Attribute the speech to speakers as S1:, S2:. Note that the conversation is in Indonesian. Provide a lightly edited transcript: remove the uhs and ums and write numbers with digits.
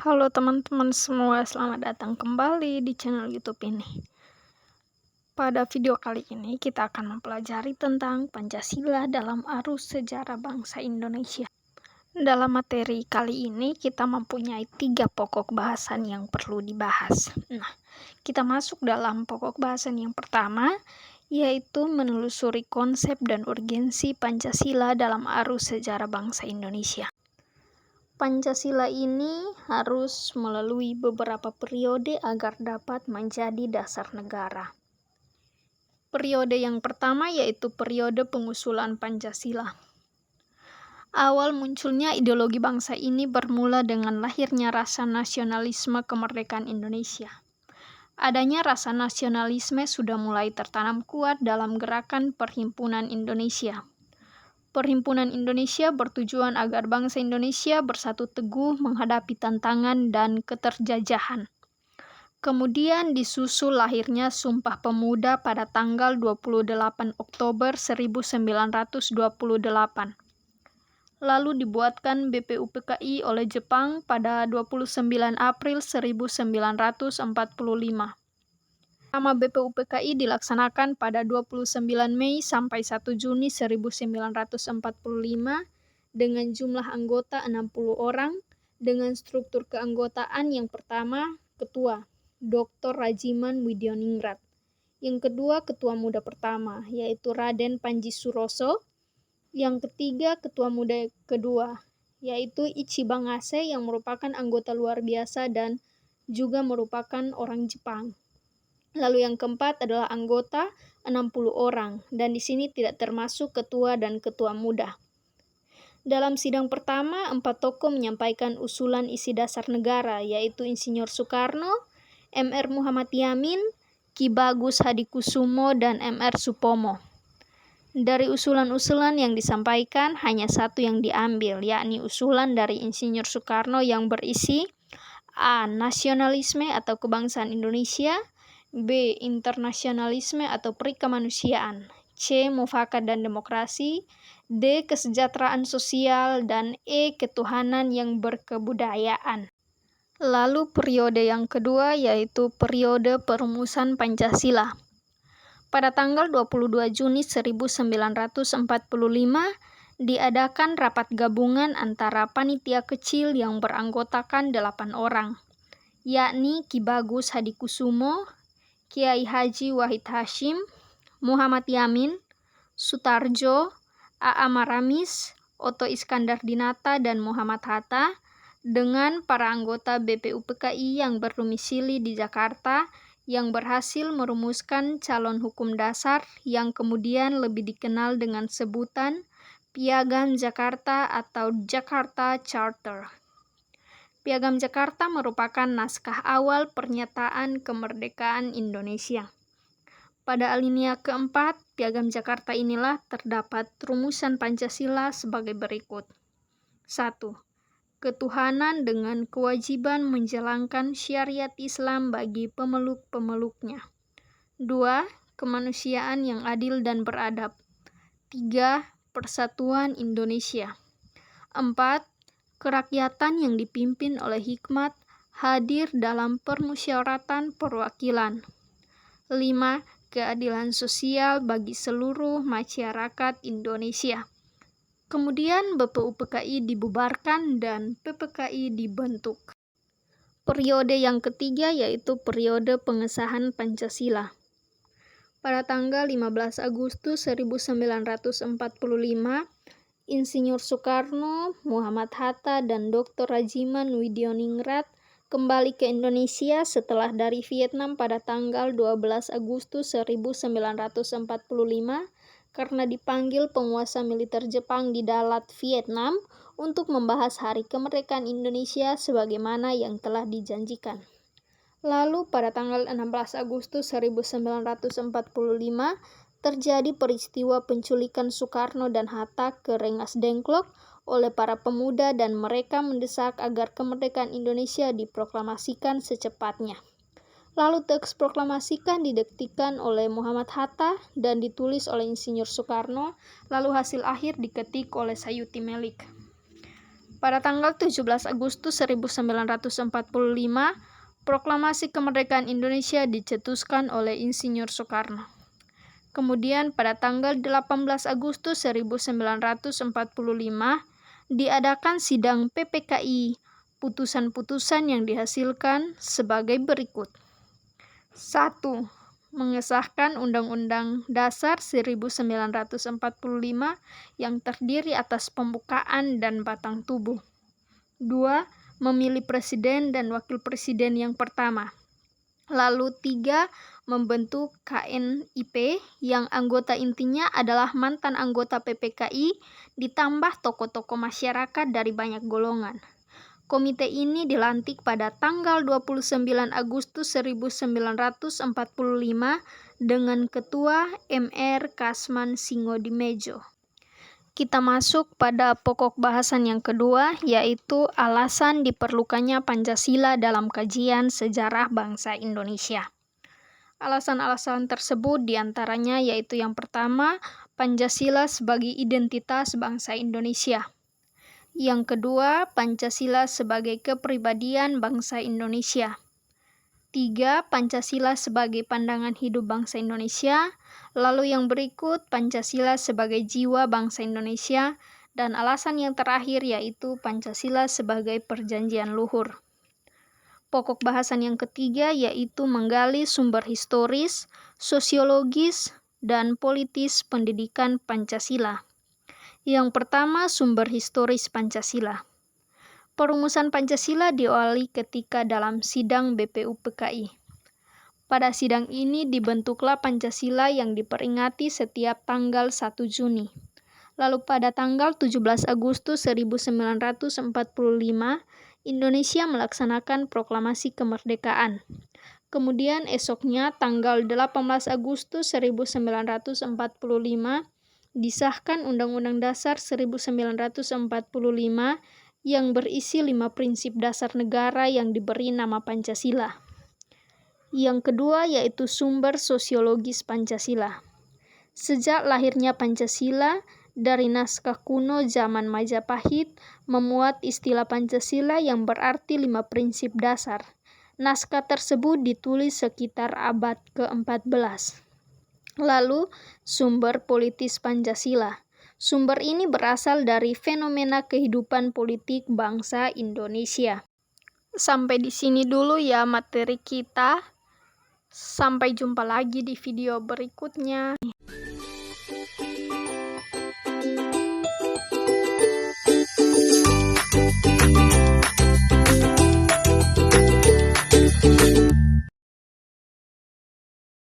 S1: Halo teman-teman semua, selamat datang kembali di channel YouTube ini. Pada video kali ini kita akan mempelajari tentang Pancasila dalam arus sejarah bangsa Indonesia. Dalam materi kali ini kita mempunyai 3 pokok bahasan yang perlu dibahas. Nah, kita masuk dalam pokok bahasan yang pertama, yaitu menelusuri konsep dan urgensi Pancasila dalam arus sejarah bangsa Indonesia. Pancasila ini harus melalui beberapa periode agar dapat menjadi dasar negara. Periode yang pertama yaitu periode pengusulan Pancasila. Awal munculnya ideologi bangsa ini bermula dengan lahirnya rasa nasionalisme kemerdekaan Indonesia. Adanya rasa nasionalisme sudah mulai tertanam kuat dalam gerakan Perhimpunan Indonesia. Perhimpunan Indonesia bertujuan agar bangsa Indonesia bersatu teguh menghadapi tantangan dan keterjajahan. Kemudian disusul lahirnya Sumpah Pemuda pada tanggal 28 Oktober 1928. Lalu dibuatkan BPUPKI oleh Jepang pada 29 April 1945. Nama BPUPKI dilaksanakan pada 29 Mei sampai 1 Juni 1945 dengan jumlah anggota 60 orang dengan struktur keanggotaan yang pertama Ketua, Dr. Rajiman Widioningrat. Yang kedua Ketua Muda pertama, yaitu Raden Panji Suroso. Yang ketiga Ketua Muda kedua, yaitu Ichi Bangase yang merupakan anggota luar biasa dan juga merupakan orang Jepang. Lalu yang keempat adalah anggota 60 orang, dan di sini tidak termasuk ketua dan ketua muda. Dalam sidang pertama, 4 tokoh menyampaikan usulan isi dasar negara, yaitu Insinyur Soekarno, Mr. Muhammad Yamin, Ki Bagus Hadikusumo, dan Mr. Supomo. Dari usulan-usulan yang disampaikan, hanya satu yang diambil, yakni usulan dari Insinyur Soekarno yang berisi A. Nasionalisme atau kebangsaan Indonesia, B. Internasionalisme atau perikemanusiaan, C. Mufakat dan demokrasi, D. Kesejahteraan sosial, dan E. Ketuhanan yang berkebudayaan. Lalu periode yang kedua yaitu periode perumusan Pancasila. Pada tanggal 22 Juni 1945 diadakan rapat gabungan antara panitia kecil yang beranggotakan 8 orang, yakni Ki Bagus Hadikusumo, Kiai Haji Wahid Hasyim, Muhammad Yamin, Sutarjo, A.A. Maramis, Oto Iskandar Dinata, dan Muhammad Hatta, dengan para anggota BPUPKI yang berdomisili di Jakarta yang berhasil merumuskan calon hukum dasar yang kemudian lebih dikenal dengan sebutan Piagam Jakarta atau Jakarta Charter. Piagam Jakarta merupakan naskah awal pernyataan kemerdekaan Indonesia. Pada alinea keempat, Piagam Jakarta inilah terdapat rumusan Pancasila sebagai berikut. 1. Ketuhanan dengan kewajiban menjalankan syariat Islam bagi pemeluk-pemeluknya. 2. Kemanusiaan yang adil dan beradab. 3. Persatuan Indonesia. 4. Kerakyatan yang dipimpin oleh hikmat hadir dalam permusyawaratan perwakilan. 5. Keadilan sosial bagi seluruh masyarakat Indonesia. Kemudian BPUPKI dibubarkan dan PPKI dibentuk. Periode yang ketiga yaitu periode pengesahan Pancasila. Pada tanggal 15 Agustus 1945, Insinyur Soekarno, Muhammad Hatta, dan Dr. Rajiman Widioningrat kembali ke Indonesia setelah dari Vietnam pada tanggal 12 Agustus 1945 karena dipanggil penguasa militer Jepang di Dalat, Vietnam untuk membahas Hari Kemerdekaan Indonesia sebagaimana yang telah dijanjikan. Lalu pada tanggal 16 Agustus 1945 terjadi peristiwa penculikan Soekarno dan Hatta ke Rengas Dengklok oleh para pemuda dan mereka mendesak agar kemerdekaan Indonesia diproklamasikan secepatnya. Lalu teks proklamasikan didiktikan oleh Muhammad Hatta dan ditulis oleh Insinyur Soekarno, lalu hasil akhir diketik oleh Sayuti Melik. Pada tanggal 17 Agustus 1945, Proklamasi Kemerdekaan Indonesia dicetuskan oleh Insinyur Soekarno. Kemudian pada tanggal 18 Agustus 1945, diadakan sidang PPKI. Putusan-putusan yang dihasilkan sebagai berikut. 1. Mengesahkan Undang-Undang Dasar 1945 yang terdiri atas pembukaan dan batang tubuh. 2. Memilih presiden dan wakil presiden yang pertama. Lalu 3. Membentuk KNIP yang anggota intinya adalah mantan anggota PPKI ditambah tokoh-tokoh masyarakat dari banyak golongan. Komite ini dilantik pada tanggal 29 Agustus 1945 dengan Ketua Mr. Kasman Singodimedjo. Kita masuk pada pokok bahasan yang kedua, yaitu alasan diperlukannya Pancasila dalam kajian sejarah bangsa Indonesia. Alasan-alasan tersebut diantaranya yaitu yang pertama, Pancasila sebagai identitas bangsa Indonesia. Yang kedua, Pancasila sebagai kepribadian bangsa Indonesia. 3. Pancasila sebagai pandangan hidup bangsa Indonesia. Lalu yang berikut, Pancasila sebagai jiwa bangsa Indonesia. Dan alasan yang terakhir yaitu Pancasila sebagai perjanjian luhur. Pokok bahasan yang ketiga yaitu menggali sumber historis, sosiologis, dan politis pendidikan Pancasila. Yang pertama, sumber historis Pancasila. Perumusan Pancasila diawali ketika dalam sidang BPUPKI. Pada sidang ini dibentuklah Pancasila yang diperingati setiap tanggal 1 Juni. Lalu pada tanggal 17 Agustus 1945, Indonesia melaksanakan proklamasi kemerdekaan. Kemudian esoknya tanggal 18 Agustus 1945, disahkan Undang-Undang Dasar 1945 yang berisi 5 prinsip dasar negara yang diberi nama Pancasila. Yang kedua yaitu sumber sosiologis Pancasila. Sejak lahirnya Pancasila, dari naskah kuno zaman Majapahit memuat istilah Pancasila yang berarti 5 prinsip dasar. Naskah tersebut ditulis sekitar abad ke-14. Lalu, sumber politis Pancasila. Sumber ini berasal dari fenomena kehidupan politik bangsa Indonesia. Sampai di sini dulu ya materi kita. Sampai jumpa lagi di video berikutnya.